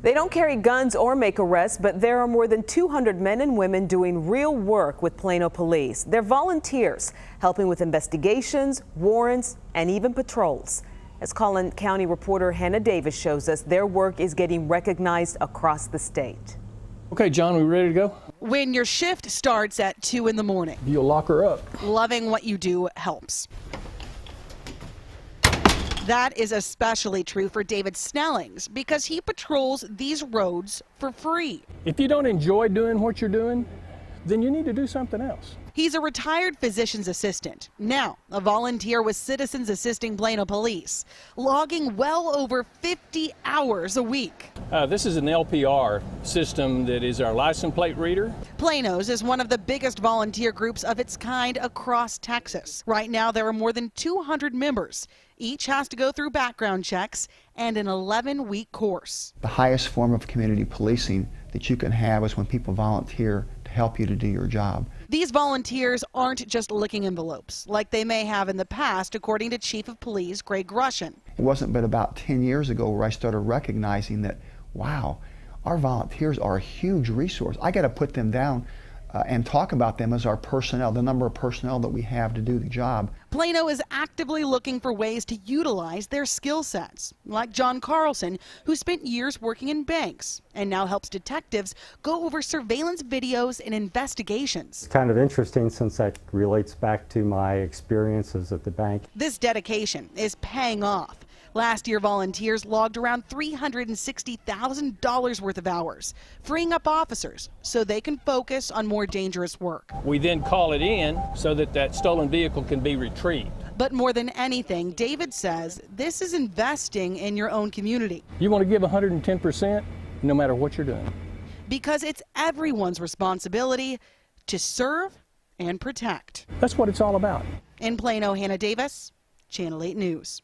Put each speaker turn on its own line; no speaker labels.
They don't carry guns or make arrests, but there are more than 200 men and women doing real work with Plano police. They're volunteers helping with investigations, warrants, and even patrols. As Collin County reporter Hannah Davis shows us, their work is getting recognized across the state.
Okay, John, we ready to go?
When your shift starts at 2 in the morning.
You'll lock her up.
Loving what you do helps. That is especially true for David Snellings because he patrols these roads for free.
If you don't enjoy doing what you're doing, then you need to do something else.
He's a retired physician's assistant, now a volunteer with Citizens Assisting Plano Police, logging well over 50 hours a week.
This is an LPR system that is our license plate reader.
Plano's is one of the biggest volunteer groups of its kind across Texas. Right now there are more than 200 members. Each has to go through background checks and an 11-week course.
The highest form of community policing that you can have is when people volunteer to help you to do your job.
These volunteers aren't just licking envelopes like they may have in the past, according to Chief of Police Greg Grushin.
It wasn't but about 10 years ago where I started recognizing that, wow, our volunteers are a huge resource. I got to put them down and talk about them as our personnel, the number of personnel that we have to do the job.
Plano is actively looking for ways to utilize their skill sets, like John Carlson, who spent years working in banks and now helps detectives go over surveillance videos and investigations.
It's kind of interesting since that relates back to my experiences at the bank.
This dedication is paying off. Last year, volunteers logged around $360,000 worth of hours, freeing up officers so they can focus on more dangerous work.
We then call it in so that that stolen vehicle can be retrieved.
But more than anything, David says this is investing in your own community.
You want to give 110% no matter what you're doing.
Because it's everyone's responsibility to serve and protect.
That's what it's all about.
In Plano, Hannah Davis, Channel 8 News.